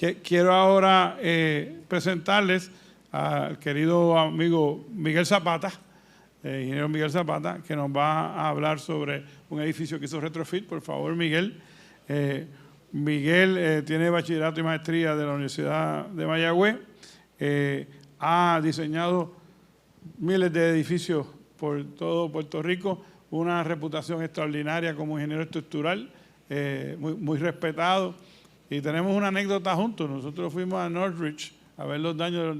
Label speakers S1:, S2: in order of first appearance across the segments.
S1: Quiero ahora presentarles al querido amigo Miguel Zapata, ingeniero Miguel Zapata, que nos va a hablar sobre un edificio que hizo retrofit. Por favor, Miguel. Miguel tiene bachillerato y maestría de la Universidad de Mayagüez. Ha diseñado miles de edificios por todo Puerto Rico, una reputación extraordinaria como ingeniero estructural, muy respetado. Y tenemos una anécdota juntos. Nosotros fuimos a Northridge a ver los daños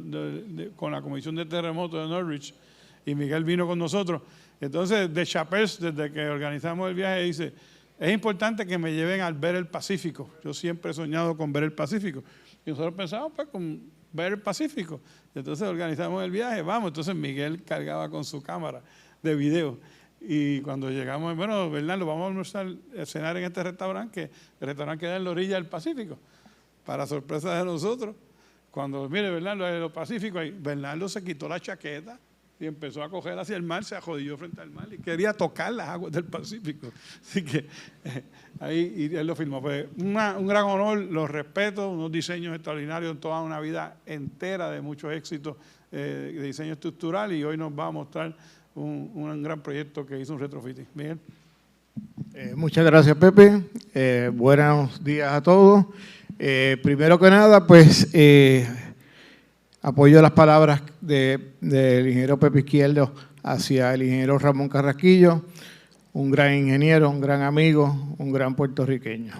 S1: con la Comisión de Terremotos de Northridge, y Miguel vino con nosotros. Entonces, de Chapels, desde que organizamos el viaje, dice: es importante que me lleven al ver el Pacífico. Yo siempre he soñado con ver el Pacífico. Y nosotros pensamos, pues, con ver el Pacífico. Entonces organizamos el viaje, vamos. Entonces Miguel cargaba con su cámara de video. Y cuando llegamos, bueno, Bernardo, vamos a almorzar, a cenar en este restaurante, que el restaurante queda en la orilla del Pacífico, para sorpresa de nosotros. Cuando, mire, Bernardo, en el Pacífico, ahí, Bernardo se quitó la chaqueta y empezó a coger hacia el mar, se ajodilló frente al mar y quería tocar las aguas del Pacífico. Así que ahí y él lo filmó. Pues un gran honor, los respeto, unos diseños extraordinarios, toda una vida entera de muchos éxitos de diseño estructural, y hoy nos va a mostrar un gran proyecto que hizo un retrofitting. Miguel.
S2: Muchas gracias, Pepe. Buenos días a todos. Primero que nada, pues apoyo las palabras del ingeniero Pepe Izquierdo hacia el ingeniero Ramón Carrasquillo, un gran ingeniero, un gran amigo, un gran puertorriqueño.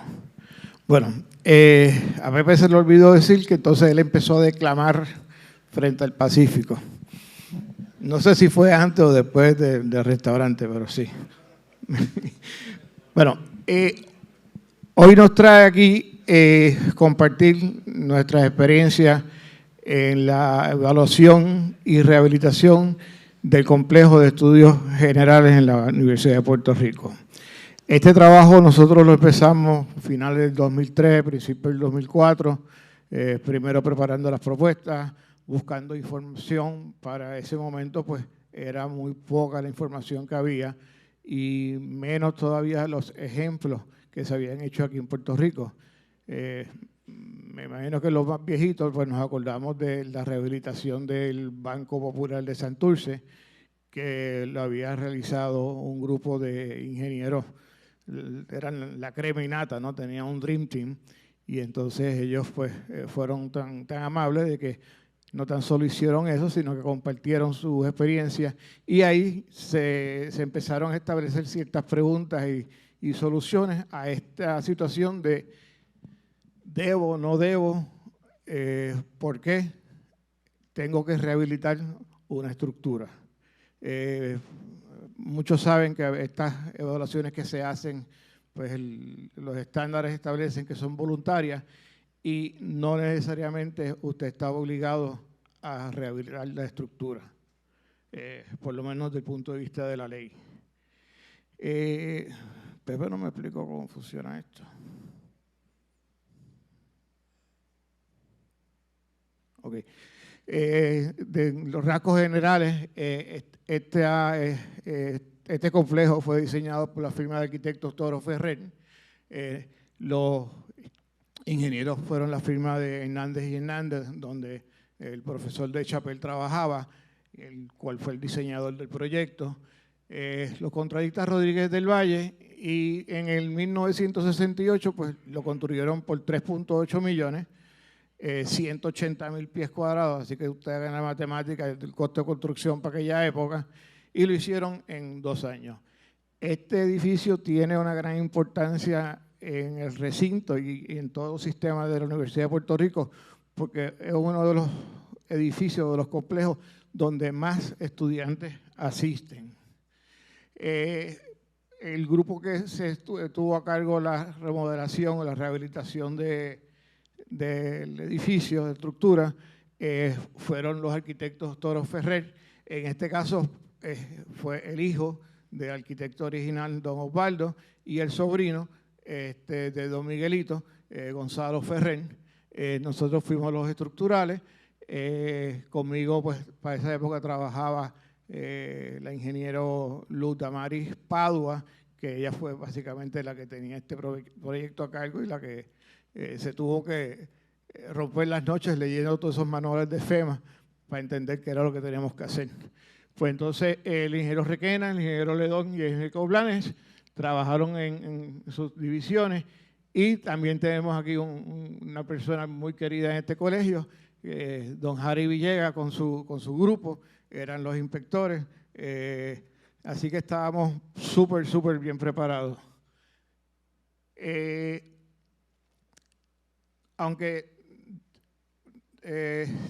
S2: Bueno, a Pepe se le olvidó decir que entonces él empezó a declamar frente al Pacífico. No sé si fue antes o después del restaurante, pero sí. Bueno, hoy nos trae aquí compartir nuestras experiencias en la evaluación y rehabilitación del complejo de estudios generales en la Universidad de Puerto Rico. Este trabajo nosotros lo empezamos a finales del 2003, principios del 2004, primero preparando las propuestas, buscando información. Para ese momento pues era muy poca la información que había y menos todavía los ejemplos que se habían hecho aquí en Puerto Rico. Me imagino que los más viejitos pues nos acordamos de la rehabilitación del Banco Popular de Santurce, que lo había realizado un grupo de ingenieros, eran la crema innata, ¿no? Tenían un Dream Team, y entonces ellos pues fueron tan amables de que no tan solo hicieron eso, sino que compartieron sus experiencias, y ahí se empezaron a establecer ciertas preguntas y soluciones a esta situación de ¿debo, no debo? ¿Por qué tengo que rehabilitar una estructura? Muchos saben que estas evaluaciones que se hacen, pues los estándares establecen que son voluntarias y no necesariamente usted está obligado a rehabilitar la estructura, por lo menos desde el punto de vista de la ley. Pepe no me explicó cómo funciona esto. Ok. De los rasgos generales, este complejo fue diseñado por la firma de arquitectos Toro Ferrer. Los ingenieros fueron la firma de Hernández y Hernández, donde el profesor de Chapel trabajaba, el cual fue el diseñador del proyecto. Los contratistas Rodríguez del Valle, y en el 1968 pues lo construyeron por 3.8 millones. 180.000 pies cuadrados, así que usted haga la matemática del costo de construcción para aquella época, y lo hicieron en 2 años. Este edificio tiene una gran importancia en el recinto y en todo el sistema de la Universidad de Puerto Rico, porque es uno de los edificios, de los complejos, donde más estudiantes asisten. El grupo que tuvo a cargo la remodelación o la rehabilitación del edificio, de estructura, fueron los arquitectos Toro Ferrer. En este caso fue el hijo del arquitecto original, don Osvaldo, y el sobrino de don Miguelito, Gonzalo Ferrer. Nosotros fuimos los estructurales. Conmigo, pues, para esa época trabajaba la ingeniero Luz Damaris Padua, que ella fue básicamente la que tenía este proyecto a cargo y la que se tuvo que romper las noches leyendo todos esos manuales de FEMA para entender qué era lo que teníamos que hacer. Pues entonces el ingeniero Requena, el ingeniero Ledón y el ingeniero Coblanes trabajaron en sus divisiones, y también tenemos aquí una persona muy querida en este colegio, don Harry Villegas con su grupo, eran los inspectores, así que estábamos súper bien preparados. Aunque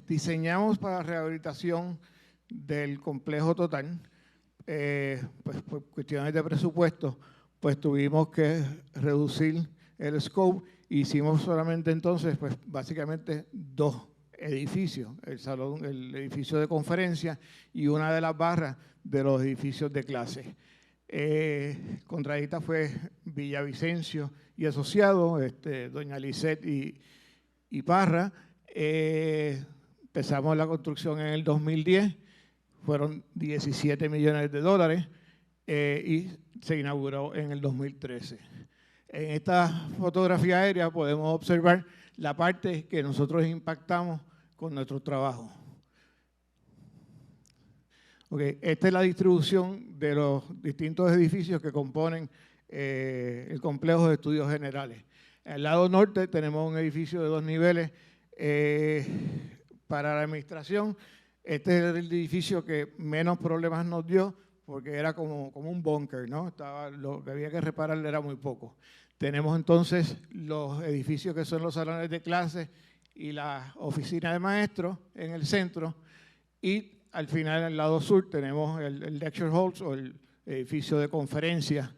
S2: diseñamos para rehabilitación del complejo total, pues por cuestiones de presupuesto, pues tuvimos que reducir el scope. Hicimos solamente entonces, pues básicamente 2 edificios, el edificio de conferencia y una de las barras de los edificios de clase. Contratista fue Villavicencio y Asociado, doña Lisette y Parra. Empezamos la construcción en el 2010, fueron 17 millones de dólares y se inauguró en el 2013. En esta fotografía aérea podemos observar la parte que nosotros impactamos con nuestro trabajo. Okay, esta es la distribución de los distintos edificios que componen el complejo de estudios generales. Al lado norte tenemos un edificio de 2 niveles para la administración. Este es el edificio que menos problemas nos dio porque era como un búnker, ¿no? Lo que había que reparar era muy poco. Tenemos entonces los edificios que son los salones de clase y la oficina de maestros en el centro, y al final, al lado sur, tenemos el lecture halls o el edificio de conferencias.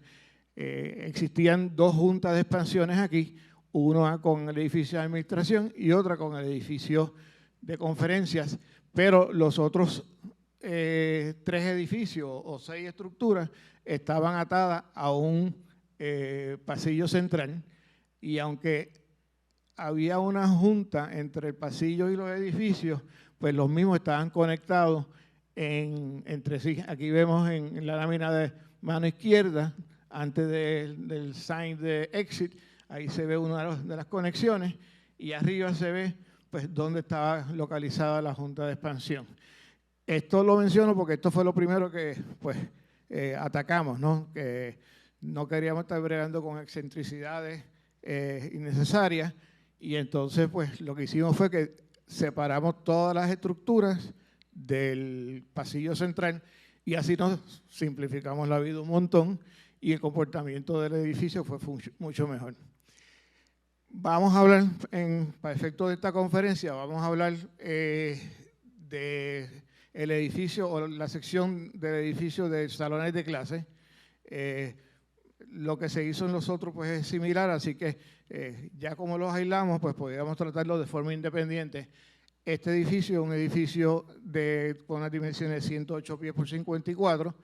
S2: Existían 2 juntas de expansiones aquí, una con el edificio de administración y otra con el edificio de conferencias, pero los otros 3 edificios o 6 estructuras estaban atadas a un pasillo central, y aunque había una junta entre el pasillo y los edificios, pues los mismos estaban conectados entre sí. Aquí vemos en la lámina de mano izquierda, antes del sign de exit, ahí se ve una de las conexiones, y arriba se ve pues dónde estaba localizada la junta de expansión. Esto lo menciono porque esto fue lo primero que pues atacamos, ¿no? Que no queríamos estar bregando con excentricidades innecesarias, y entonces pues lo que hicimos fue que separamos todas las estructuras del pasillo central, y así nos simplificamos la vida un montón y el comportamiento del edificio fue mucho mejor. Vamos a hablar, para efecto de esta conferencia, vamos a hablar de el edificio o la sección del edificio de salones de clase. Lo que se hizo en los otros pues es similar, así que ya como los aislamos, pues podríamos tratarlo de forma independiente. Este edificio es un edificio con unas dimensiones de 108 pies por 54,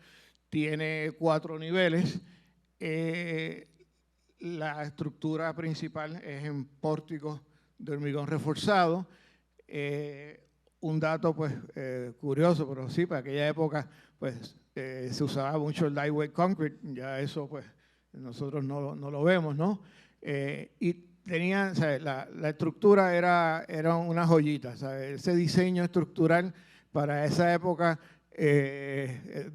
S2: tiene 4 niveles. La estructura principal es en pórticos de hormigón reforzado. Un dato pues curioso, pero sí, para aquella época pues se usaba mucho el lightweight concrete, ya eso pues nosotros no lo vemos, ¿no? Y tenía, o sea, la estructura era una joyita, ¿sabes? Ese diseño estructural para esa época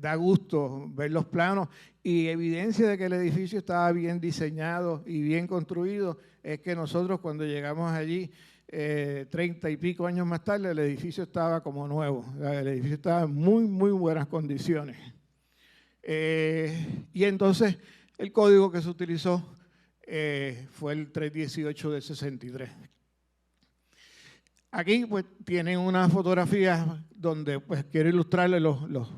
S2: da gusto ver los planos, y evidencia de que el edificio estaba bien diseñado y bien construido es que nosotros cuando llegamos allí 30 y pico años más tarde, el edificio estaba como nuevo, el edificio estaba en muy buenas condiciones. Y entonces el código que se utilizó fue el 318 del 63. Aquí pues tienen una fotografía donde pues quiero ilustrarles los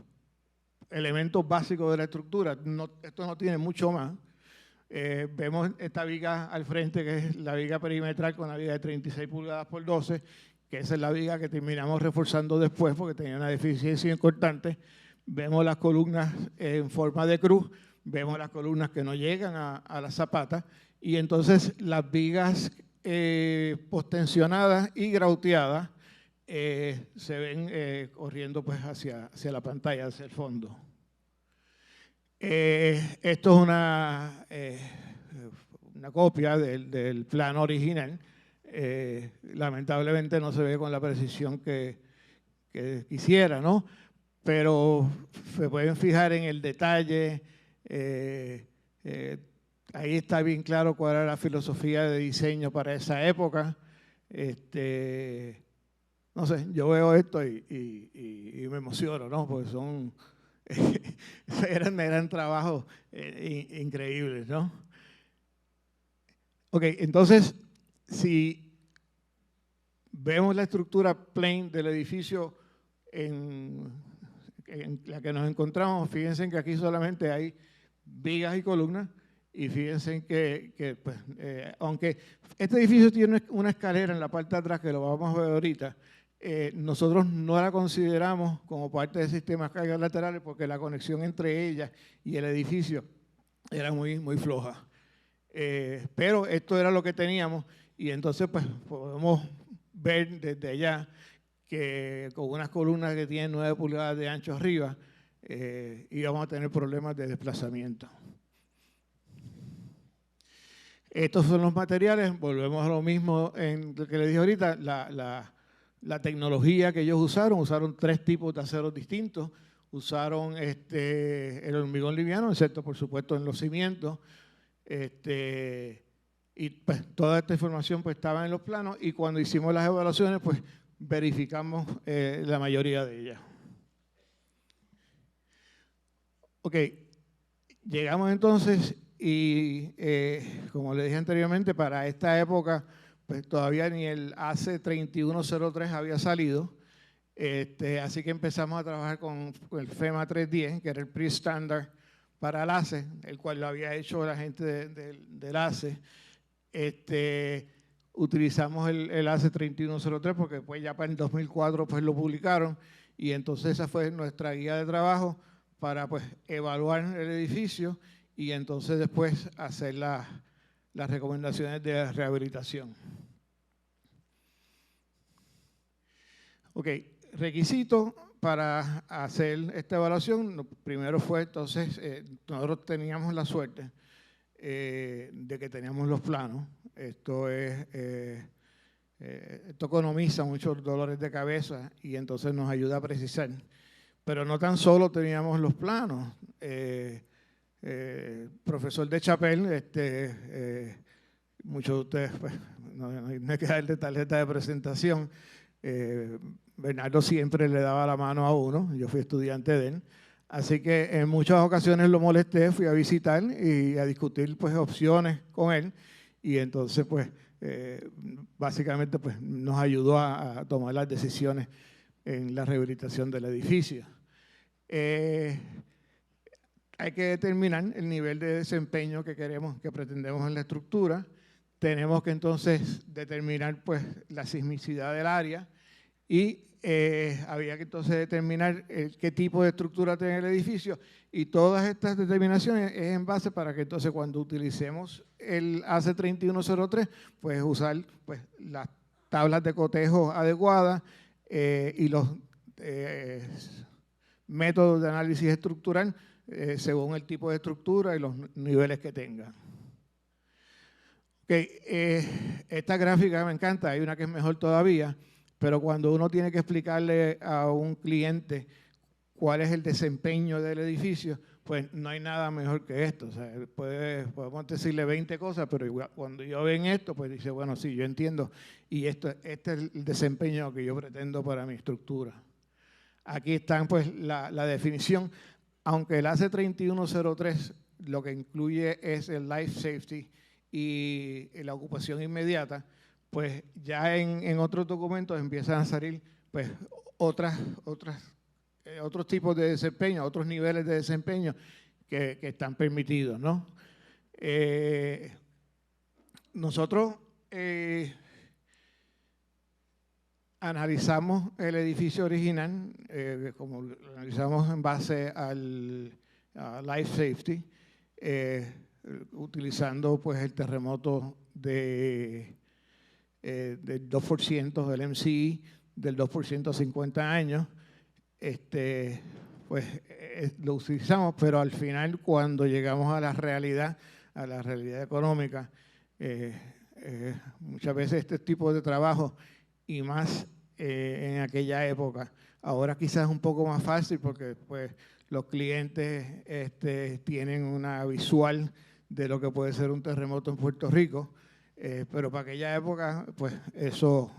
S2: elementos básicos de la estructura. Esto no tiene mucho más. Vemos esta viga al frente, que es la viga perimetral con la viga de 36 pulgadas por 12, que esa es la viga que terminamos reforzando después porque tenía una deficiencia importante. Vemos las columnas en forma de cruz, vemos las columnas que no llegan a la zapata, y entonces las vigas postensionadas y grauteadas se ven corriendo pues hacia la pantalla, hacia el fondo. Esto es una copia del plano original. Lamentablemente no se ve con la precisión que quisiera, ¿no? Pero se pueden fijar en el detalle. Ahí está bien claro cuál era la filosofía de diseño para esa época. No sé, yo veo esto y me emociono, ¿no? Porque son eran trabajos increíbles, ¿no? Ok, entonces, si vemos la estructura plane del edificio en la que nos encontramos, fíjense que aquí solamente hay vigas y columnas, y fíjense que pues, aunque este edificio tiene una escalera en la parte de atrás, que lo vamos a ver ahorita, nosotros no la consideramos como parte del sistema de cargas laterales porque la conexión entre ella y el edificio era muy, muy floja. Pero esto era lo que teníamos, y entonces pues podemos ver desde allá que con unas columnas que tienen 9 pulgadas de ancho arriba, íbamos a tener problemas de desplazamiento. Estos son los materiales, volvemos a lo mismo en lo que les dije ahorita, la tecnología que ellos usaron 3 tipos de aceros distintos, usaron el hormigón liviano, excepto por supuesto en los cimientos, y pues toda esta información pues estaba en los planos, y cuando hicimos las evaluaciones pues verificamos la mayoría de ellas. Ok, llegamos entonces y como le dije anteriormente, para esta época pues todavía ni el ACE 3103 había salido, así que empezamos a trabajar con el FEMA 310, que era el pre-standard para el ACE, el cual lo había hecho la gente del ACE. Utilizamos el ACE 3103 porque pues ya para el 2004 pues lo publicaron, y entonces esa fue nuestra guía de trabajo para pues evaluar el edificio y entonces después hacer las recomendaciones de rehabilitación. Ok, requisitos para hacer esta evaluación. Lo primero fue entonces, nosotros teníamos la suerte de que teníamos los planos. Esto economiza muchos dolores de cabeza y entonces nos ayuda a precisar. Pero no tan solo teníamos los planos. Profesor de Chapel, muchos de ustedes, pues, no hay que darle tarjeta de presentación. Bernardo siempre le daba la mano a uno, yo fui estudiante de él. Así que en muchas ocasiones lo molesté, fui a visitar y a discutir pues opciones con él, y entonces pues básicamente pues nos ayudó a tomar las decisiones en la rehabilitación del edificio. Hay que determinar el nivel de desempeño que pretendemos en la estructura. Tenemos que entonces determinar pues la sismicidad del área, y había que entonces determinar qué tipo de estructura tiene el edificio, y todas estas determinaciones es en base para que entonces cuando utilicemos el ACE 3103 pues usar pues las tablas de cotejo adecuadas y los métodos de análisis estructural según el tipo de estructura y los niveles que tenga. Okay, esta gráfica me encanta, hay una que es mejor todavía, pero cuando uno tiene que explicarle a un cliente cuál es el desempeño del edificio, pues no hay nada mejor que esto. O sea, podemos decirle 20 cosas, pero igual, cuando yo ven esto, pues dice, bueno, sí, yo entiendo, y este es el desempeño que yo pretendo para mi estructura. Aquí están pues la definición, aunque el ACE 3103 lo que incluye es el life safety y la ocupación inmediata, pues ya en otros documentos empiezan a salir pues otros tipos de desempeño, otros niveles de desempeño que están permitidos, ¿no? Nosotros analizamos el edificio original, como lo analizamos en base al life safety, utilizando pues el terremoto del 2% del MCI, del 2% a 50 años, pues lo utilizamos, pero al final cuando llegamos a la realidad económica, muchas veces este tipo de trabajo, y más en aquella época. Ahora quizás es un poco más fácil porque pues, los clientes tienen una visual de lo que puede ser un terremoto en Puerto Rico, pero para aquella época pues eso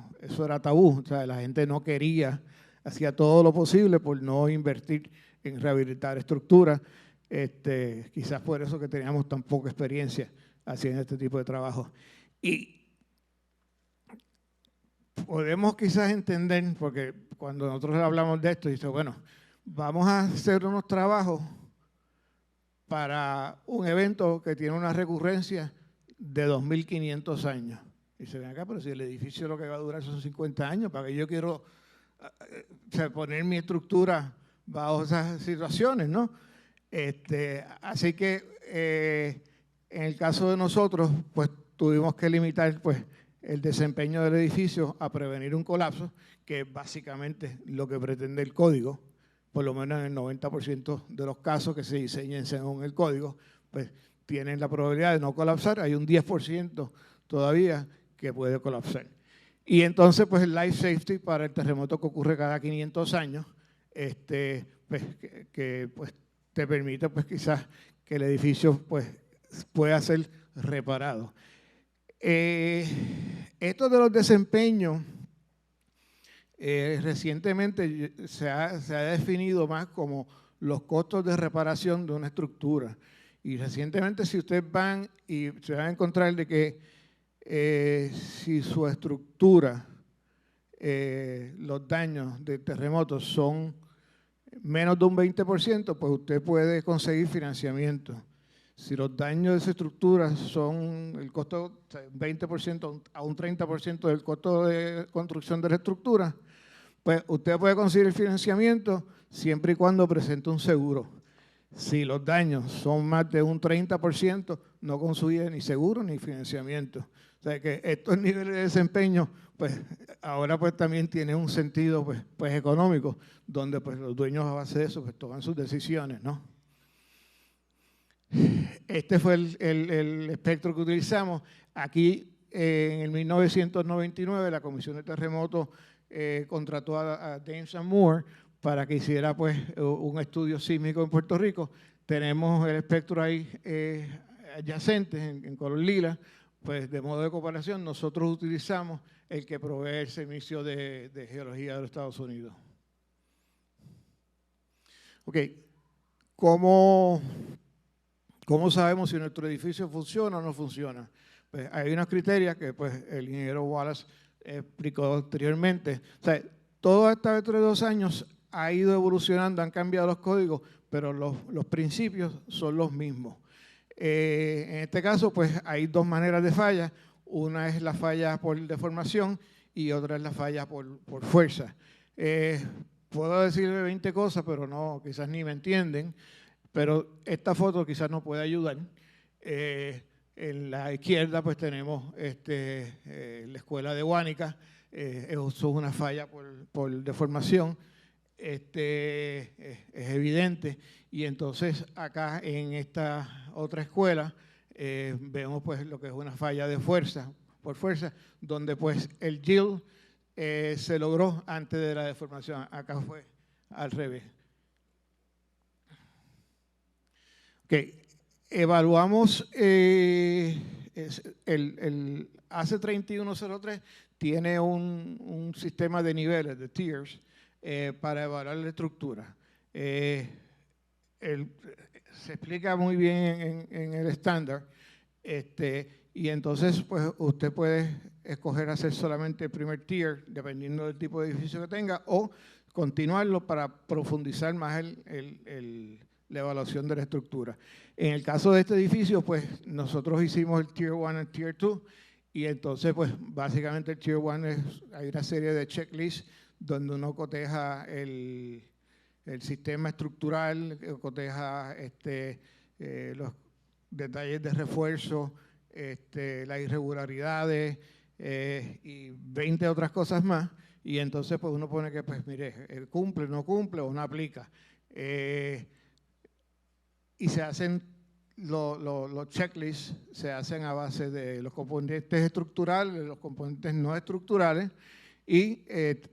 S2: era tabú, o sea, la gente no quería, hacía todo lo posible por no invertir en rehabilitar estructuras, quizás por eso que teníamos tan poca experiencia haciendo este tipo de trabajo. Y podemos quizás entender, porque cuando nosotros hablamos de esto, dice, bueno, vamos a hacer unos trabajos para un evento que tiene una recurrencia de 2.500 años. Y se ven acá, pero si el edificio lo que va a durar son 50 años, ¿para que yo quiero poner mi estructura bajo esas situaciones, no? Así que en el caso de nosotros, pues tuvimos que limitar pues, el desempeño del edificio a prevenir un colapso, que es básicamente lo que pretende el código, por lo menos en el 90% de los casos que se diseñen según el código, pues tienen la probabilidad de no colapsar, hay un 10% todavía que puede colapsar. Y entonces, pues el life safety para el terremoto que ocurre cada 500 años, pues, que pues, te permite pues quizás que el edificio pues, pueda ser reparado. Esto de los desempeños, recientemente se ha definido más como los costos de reparación de una estructura. Y recientemente si ustedes van y se van a encontrar de que si su estructura, los daños de terremotos son menos de un 20%, pues usted puede conseguir financiamiento. Si los daños de esa estructura son el costo 20% a un 30% del costo de construcción de la estructura, pues usted puede conseguir el financiamiento siempre y cuando presente un seguro. Si los daños son más de un 30%, no consigue ni seguro ni financiamiento. O sea que estos niveles de desempeño, pues ahora pues también tienen un sentido pues económico, donde pues los dueños a base de eso pues toman sus decisiones, ¿no? Este fue el espectro que utilizamos. Aquí en el 1999 la Comisión de Terremotos contrató a James and Moore para que hiciera pues un estudio sísmico en Puerto Rico. Tenemos el espectro ahí adyacente en color lila, pues de modo de comparación nosotros utilizamos el que provee el Servicio de Geología de los Estados Unidos. Ok, ¿cómo sabemos si nuestro edificio funciona o no funciona? Pues hay unos criterios que pues, el ingeniero Wallace explicó anteriormente. O sea, todo esto dentro de 2 años ha ido evolucionando, han cambiado los códigos, pero los principios son los mismos. En este caso, pues hay 2 maneras de falla. Una es la falla por deformación y otra es la falla por fuerza. Puedo decirle 20 cosas, pero no, quizás ni me entienden. Pero esta foto quizás nos puede ayudar. En la izquierda pues tenemos la escuela de Guánica, eso es una falla por deformación, es evidente. Y entonces acá en esta otra escuela vemos pues lo que es una falla de fuerza, por fuerza, donde pues el yield se logró antes de la deformación. Acá fue al revés. Okay. Evaluamos el AC3103 tiene un sistema de niveles, de tiers, para evaluar la estructura. Se explica muy bien en el estándar, y entonces pues usted puede escoger hacer solamente el primer tier, dependiendo del tipo de edificio que tenga, o continuarlo para profundizar más la evaluación de la estructura. En el caso de este edificio, pues nosotros hicimos el Tier 1 y el Tier 2, y entonces, pues básicamente el Tier 1 hay una serie de checklists donde uno coteja el sistema estructural, coteja los detalles de refuerzo, las irregularidades y 20 otras cosas más, y entonces pues uno pone que, pues mire, cumple, no cumple o no aplica. Y se hacen los checklists se hacen a base de los componentes estructurales, de los componentes no estructurales y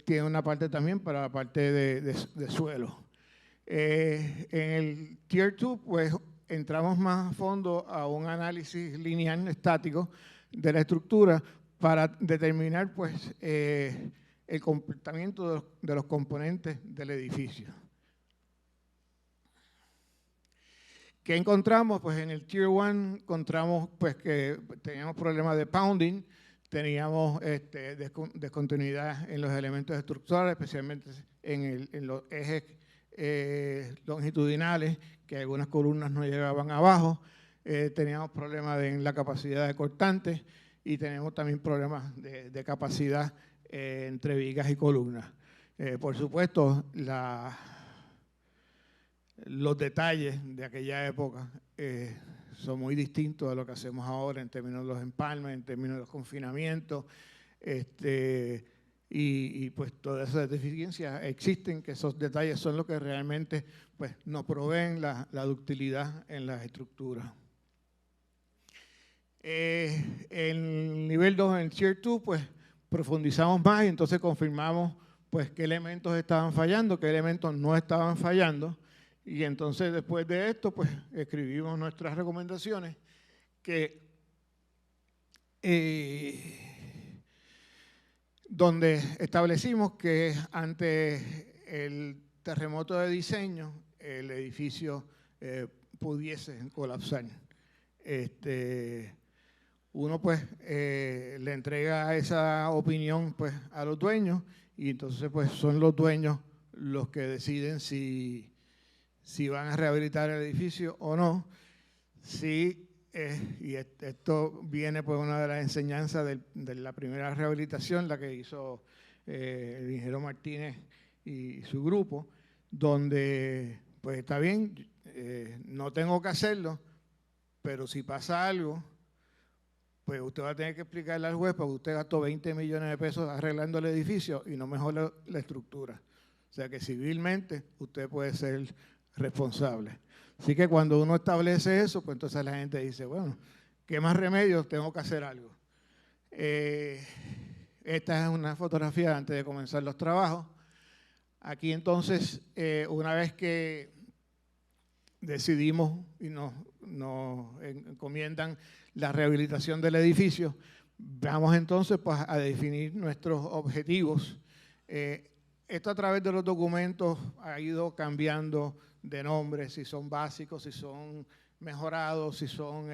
S2: tiene una parte también para la parte de suelo. En el Tier 2, pues entramos más a fondo a un análisis lineal estático de la estructura para determinar pues, el comportamiento de los componentes del edificio. ¿Qué encontramos? Pues en el Tier 1 encontramos pues, que teníamos problemas de pounding, teníamos descontinuidad en los elementos estructurales, especialmente en los ejes longitudinales, que algunas columnas no llegaban abajo, teníamos problemas en la capacidad de cortantes y tenemos también problemas de capacidad entre vigas y columnas. Por supuesto, los detalles de aquella época son muy distintos a lo que hacemos ahora en términos de los empalmes, en términos de los confinamientos, y pues todas esas deficiencias existen, que esos detalles son los que realmente pues, nos proveen la ductilidad en las estructuras. En el nivel 2, en Tier 2, pues profundizamos más y entonces confirmamos pues, qué elementos estaban fallando, qué elementos no estaban fallando. Y entonces después de esto, pues escribimos nuestras recomendaciones que donde establecimos que ante el terremoto de diseño el edificio pudiese colapsar. Uno pues le entrega esa opinión pues a los dueños y entonces pues son los dueños los que deciden si van a rehabilitar el edificio o no. Sí, y esto viene por una de las enseñanzas de la primera rehabilitación, la que hizo el ingeniero Martínez y su grupo, donde pues está bien, no tengo que hacerlo, pero si pasa algo, pues usted va a tener que explicarle al juez porque usted gastó 20 millones de pesos arreglando el edificio y no mejoró la estructura. O sea que civilmente usted puede ser responsable. Así que cuando uno establece eso, pues entonces la gente dice, bueno, ¿qué más remedios? Tengo que hacer algo. Esta es una fotografía antes de comenzar los trabajos. Aquí entonces, una vez que decidimos y nos encomiendan la rehabilitación del edificio, vamos entonces pues, a definir nuestros objetivos. Esto a través de los documentos ha ido cambiando de nombre, si son básicos, si son mejorados, si son,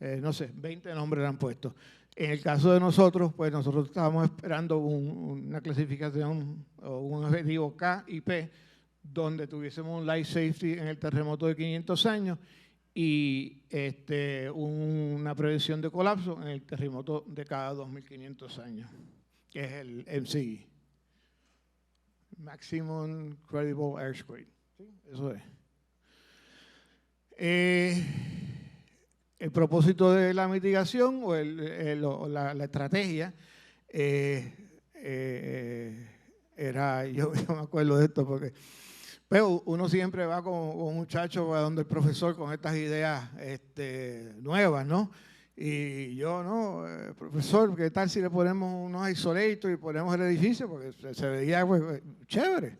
S2: no sé, 20 nombres le han puesto. En el caso de nosotros, pues nosotros estábamos esperando una clasificación o un objetivo K y P, donde tuviésemos un life safety en el terremoto de 500 años y una prevención de colapso en el terremoto de cada 2.500 años, que es el MCE. Maximum Credible Earthquake. ¿Sí? Eso es. El propósito de la mitigación o la estrategia era, yo me acuerdo de esto porque pero uno siempre va con un muchacho a donde el profesor con estas ideas nuevas, ¿no? Y yo, no, profesor, ¿qué tal si le ponemos unos isolators y ponemos el edificio? Porque se veía pues, chévere.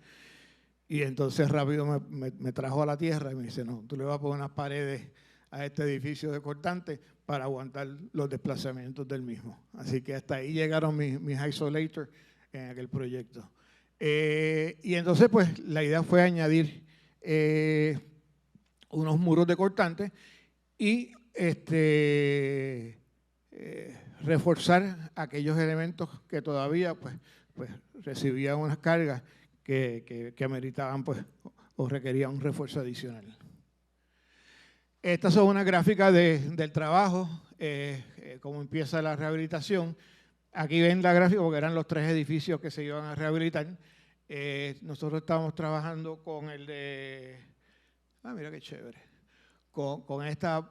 S2: Y entonces rápido me trajo a la tierra y me dice, no, tú le vas a poner unas paredes a este edificio de cortante para aguantar los desplazamientos del mismo. Así que hasta ahí llegaron mis isolators en aquel proyecto. Y entonces pues la idea fue añadir unos muros de cortante y reforzar aquellos elementos que todavía pues recibían unas cargas que ameritaban pues, o requerían un refuerzo adicional. Estas son unas gráficas del trabajo, cómo empieza la rehabilitación. Aquí ven la gráfica porque eran los 3 edificios que se iban a rehabilitar. Nosotros estábamos trabajando con el de... mira qué chévere. Con esta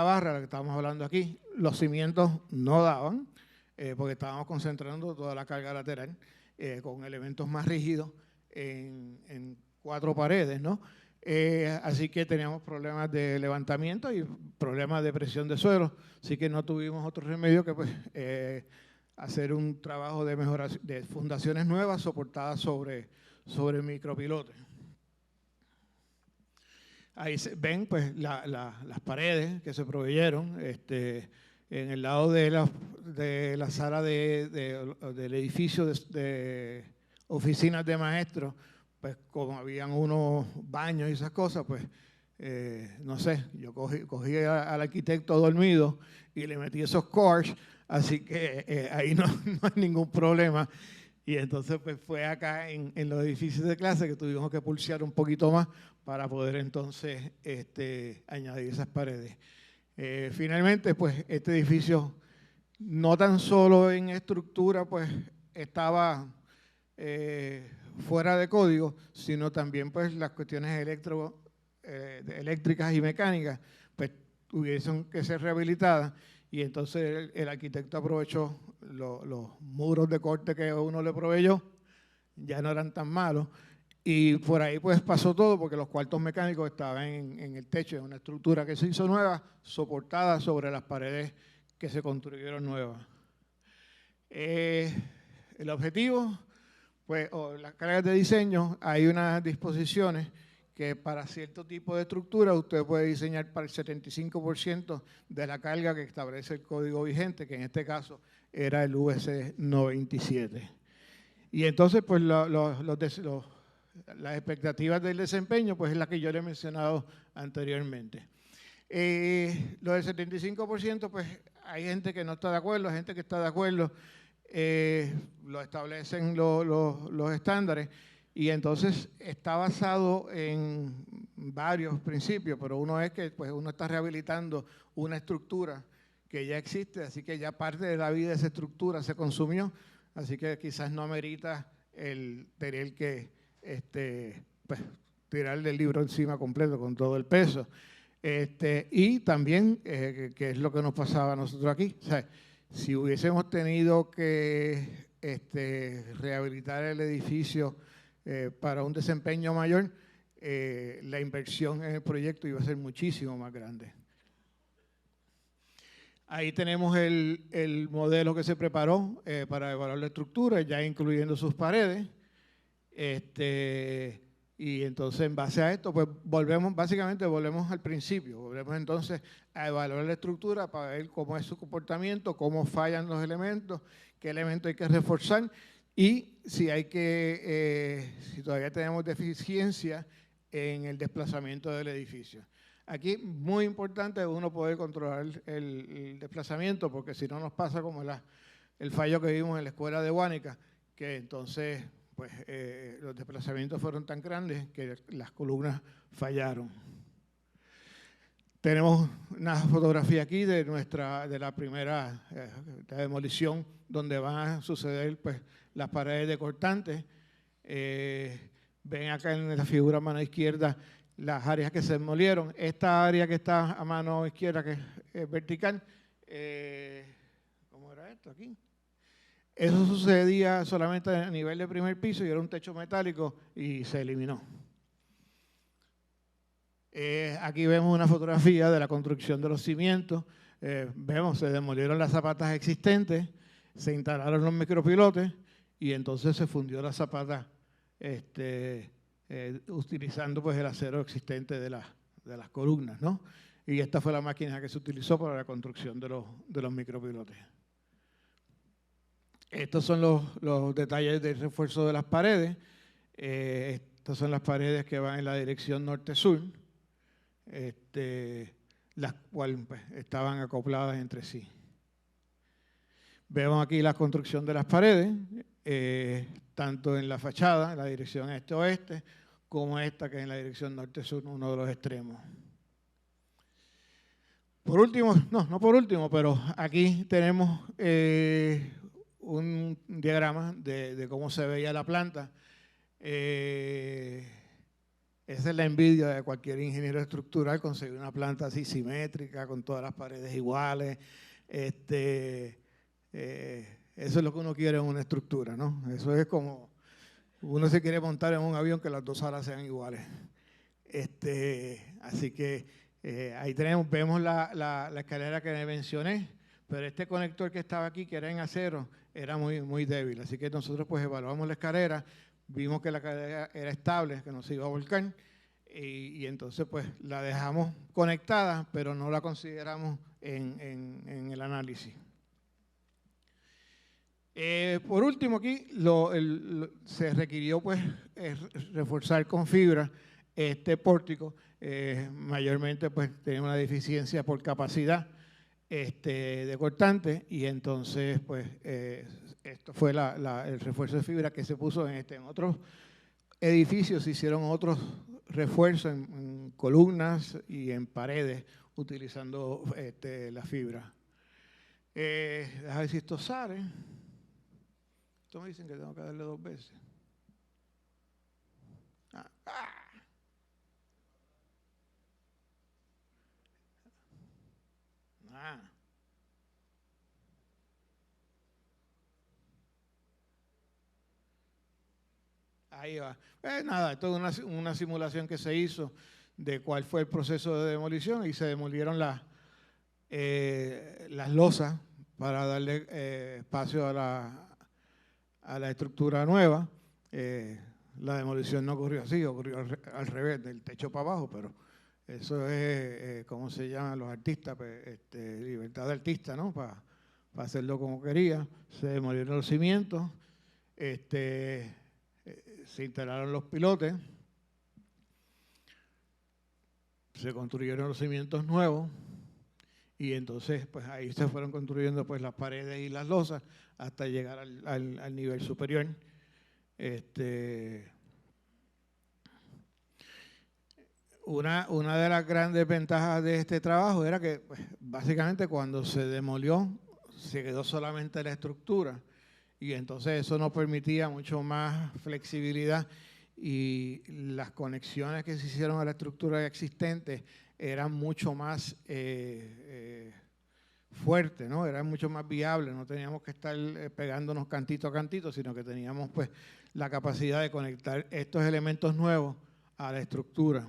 S2: barra, la que estábamos hablando aquí, los cimientos no daban porque estábamos concentrando toda la carga lateral con elementos más rígidos en 4 paredes, ¿no? Así que teníamos problemas de levantamiento y problemas de presión de suelo, así que no tuvimos otro remedio que pues, hacer un trabajo de de fundaciones nuevas soportadas sobre micropilotes. Ahí se ven pues, las paredes que se proveyeron en el lado de la sala del edificio de oficinas de maestros, pues como habían unos baños y esas cosas, pues no sé, yo cogí al arquitecto dormido y le metí esos cores, así que ahí no hay ningún problema. Y entonces pues fue acá en los edificios de clase que tuvimos que pulsear un poquito más para poder entonces añadir esas paredes. Finalmente pues este edificio no tan solo en estructura pues estaba fuera de código, sino también pues las cuestiones eléctricas y mecánicas pues tuviesen que ser rehabilitadas. Y entonces el arquitecto aprovechó los muros de corte que uno le proveyó, ya no eran tan malos, y por ahí pues pasó todo porque los cuartos mecánicos estaban en el techo, en una estructura que se hizo nueva, soportada sobre las paredes que se construyeron nuevas. El objetivo, pues, o las cargas de diseño, hay unas disposiciones que para cierto tipo de estructura usted puede diseñar para el 75% de la carga que establece el código vigente, que en este caso era el US 97. Y entonces, pues las expectativas del desempeño, pues es la que yo le he mencionado anteriormente. Lo del 75%, pues hay gente que no está de acuerdo, hay gente que está de acuerdo, lo establecen los estándares. Y entonces está basado en varios principios, pero uno es que pues, uno está rehabilitando una estructura que ya existe, así que ya parte de la vida de esa estructura se consumió, así que quizás no amerita el tener que pues, tirarle el libro encima completo con todo el peso. Y también, que es lo que nos pasaba a nosotros aquí, o sea, si hubiésemos tenido que rehabilitar el edificio para un desempeño mayor, la inversión en el proyecto iba a ser muchísimo más grande. Ahí tenemos el modelo que se preparó para evaluar la estructura, ya incluyendo sus paredes. Y entonces, en base a esto, pues básicamente volvemos al principio, volvemos entonces a evaluar la estructura para ver cómo es su comportamiento, cómo fallan los elementos, qué elementos hay que reforzar y si si todavía tenemos deficiencia en el desplazamiento del edificio. Aquí, muy importante uno poder controlar el desplazamiento, porque si no nos pasa como el fallo que vimos en la escuela de Guánica, que entonces pues, los desplazamientos fueron tan grandes que las columnas fallaron. Tenemos una fotografía aquí de la primera demolición, donde van a suceder pues, las paredes de cortantes. Ven acá en la figura a mano izquierda las áreas que se demolieron. Esta área que está a mano izquierda, que es vertical, ¿cómo era esto aquí? Eso sucedía solamente a nivel de primer piso y era un techo metálico y se eliminó. Aquí vemos una fotografía de la construcción de los cimientos. Vemos, se demolieron las zapatas existentes, se instalaron los micropilotes y entonces se fundió la zapata utilizando pues, el acero existente de las columnas, ¿no? Y esta fue la máquina que se utilizó para la construcción de los micropilotes. Estos son los detalles del refuerzo de las paredes. Estas son las paredes que van en la dirección norte-sur, las cuales pues, estaban acopladas entre sí. Vemos aquí la construcción de las paredes, tanto en la fachada, en la dirección este-oeste, como esta que es en la dirección norte-sur, uno de los extremos. Por último, no por último, pero aquí tenemos un diagrama de cómo se veía la planta. Esa es la envidia de cualquier ingeniero estructural, conseguir una planta así simétrica, con todas las paredes iguales. Eso es lo que uno quiere en una estructura, ¿no? Eso es como uno se quiere montar en un avión que las dos alas sean iguales. Así que ahí vemos la escalera que mencioné, pero este conector que estaba aquí, que era en acero, era muy débil. Así que nosotros pues evaluamos la escalera, vimos que la escalera era estable, que no se iba a volcar, y entonces pues la dejamos conectada, pero no la consideramos en el análisis. Por último aquí se requirió pues reforzar con fibra este pórtico, mayormente pues tenía una deficiencia por capacidad de cortante, y entonces pues esto fue el refuerzo de fibra que se puso en otros edificios. Se hicieron otros refuerzos en columnas y en paredes utilizando la fibra. Déjame ver si esto sale. Esto me dicen que tengo que darle 2 veces. Ahí va. Nada, esto es una simulación que se hizo de cuál fue el proceso de demolición, y se demolieron las losas para darle espacio a la estructura nueva. La demolición no ocurrió así, ocurrió al revés, del techo para abajo, pero eso es, ¿cómo se llaman los artistas? Pues, libertad de artista, ¿no? Para hacerlo como quería. Se demolieron los cimientos, se instalaron los pilotes, se construyeron los cimientos nuevos, y entonces pues ahí se fueron construyendo pues las paredes y las losas hasta llegar al nivel superior. Una de las grandes ventajas de este trabajo era que pues, básicamente cuando se demolió se quedó solamente la estructura, y entonces eso nos permitía mucho más flexibilidad, y las conexiones que se hicieron a la estructura existente eran mucho más fuertes, ¿no? Eran mucho más viables, no teníamos que estar pegándonos cantito a cantito, sino que teníamos pues la capacidad de conectar estos elementos nuevos a la estructura.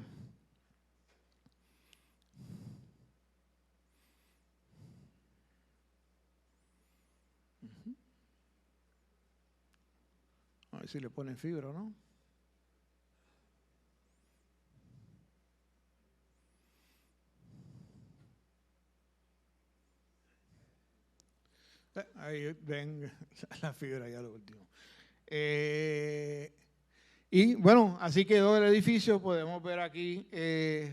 S2: A ver si le ponen fibra, ¿no? Ahí ven la fibra ya lo último. Y bueno, así quedó el edificio. Podemos ver aquí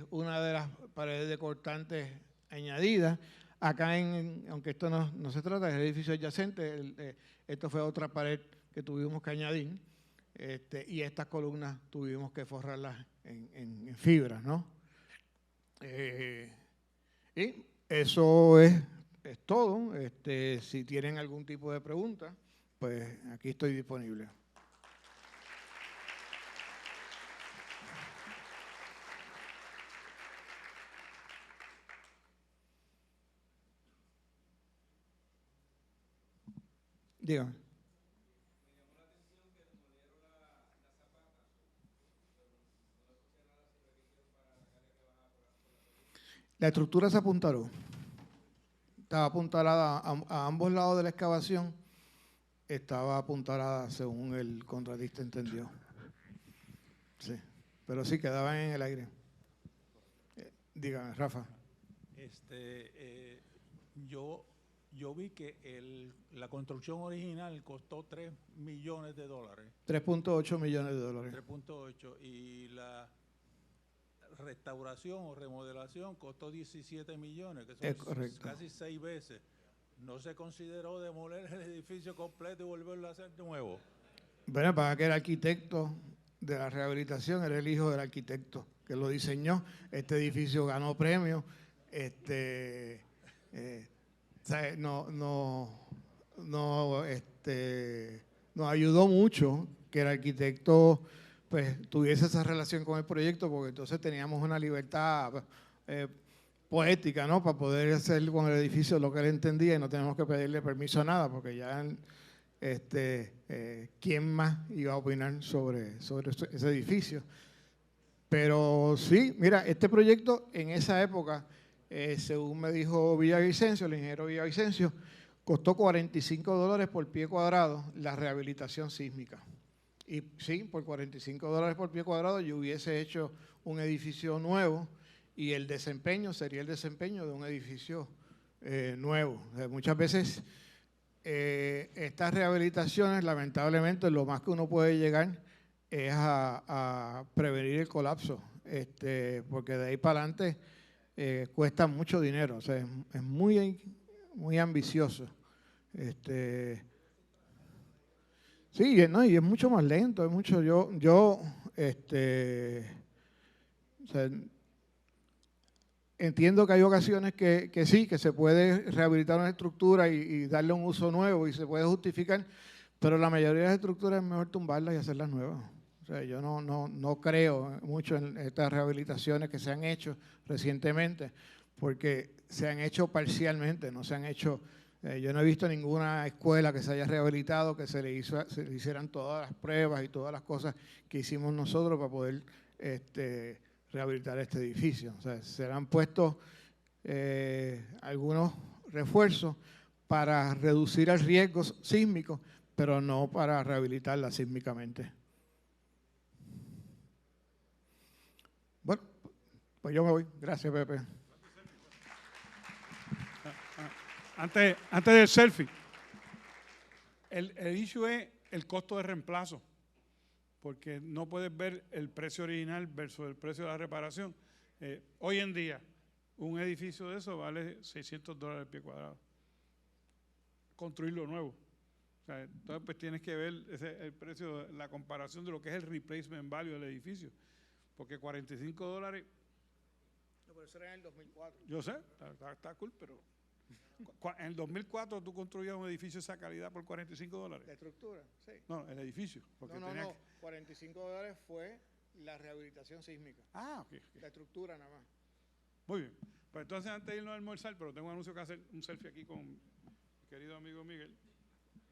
S2: una de las paredes de cortantes añadidas. Acá, aunque esto no se trata del edificio adyacente, esto fue otra pared que tuvimos que añadir, y estas columnas tuvimos que forrarlas en fibras, ¿no? Y eso es todo. Si tienen algún tipo de pregunta, pues aquí estoy disponible. Dígame. La estructura se apuntaló. Estaba apuntalada a ambos lados de la excavación. Estaba apuntalada según el contratista entendió. Sí, pero sí quedaban en el aire. Dígame, Rafa.
S3: Yo vi que la construcción original costó $3 millones.
S2: 3.8 millones de dólares.
S3: 3.8, y la restauración o remodelación costó 17 millones, que son casi 6 veces. ¿No se consideró demoler el edificio completo y volverlo a hacer de nuevo?
S2: Bueno, para que el arquitecto de la rehabilitación era el hijo del arquitecto que lo diseñó. Este edificio ganó premios. Nos ayudó mucho que el arquitecto pues tuviese esa relación con el proyecto, porque entonces teníamos una libertad poética, ¿no? Para poder hacer con el edificio lo que él entendía, y no tenemos que pedirle permiso a nada, porque ya ¿quién más iba a opinar sobre ese edificio? Pero sí, mira, este proyecto en esa época, según me dijo Villavicencio, el ingeniero Villavicencio, costó $45 por pie cuadrado la rehabilitación sísmica. Y sí, por $45 por pie cuadrado yo hubiese hecho un edificio nuevo y el desempeño sería el desempeño de un edificio nuevo. O sea, muchas veces estas rehabilitaciones, lamentablemente, lo más que uno puede llegar es a prevenir el colapso, porque de ahí para adelante cuesta mucho dinero, o sea, es muy, muy ambicioso. Sí, no, y es mucho más lento, es mucho, o sea, entiendo que hay ocasiones que sí, que se puede rehabilitar una estructura y darle un uso nuevo y se puede justificar, pero la mayoría de las estructuras es mejor tumbarlas y hacerlas nuevas. O sea, yo no creo mucho en estas rehabilitaciones que se han hecho recientemente, porque se han hecho parcialmente, no se han hecho. Yo no he visto ninguna escuela que se haya rehabilitado, que se le hicieran todas las pruebas y todas las cosas que hicimos nosotros para poder rehabilitar este edificio. O sea, serán puestos algunos refuerzos para reducir el riesgo sísmico, pero no para rehabilitarla sísmicamente. Bueno, pues yo me voy. Gracias, Pepe.
S1: Antes del selfie, el issue es el costo de reemplazo, porque no puedes ver el precio original versus el precio de la reparación. Hoy en día, un edificio de eso vale $600 el pie cuadrado. Construirlo nuevo. O sea, entonces, pues tienes que ver el precio, la comparación de lo que es el replacement value del edificio. Porque $45.
S2: No, pero eso era en el 2004.
S1: Yo sé, está cool, pero en el 2004 tú construías un edificio de esa calidad por $45.
S2: ¿La estructura? Sí.
S1: No, el edificio. Porque
S2: no. $45 fue la rehabilitación sísmica.
S1: Ah, ok.
S2: La estructura nada más.
S1: Muy bien. Pues entonces, antes de irnos a almorzar, pero tengo un anuncio que hacer, un selfie aquí con mi querido amigo Miguel.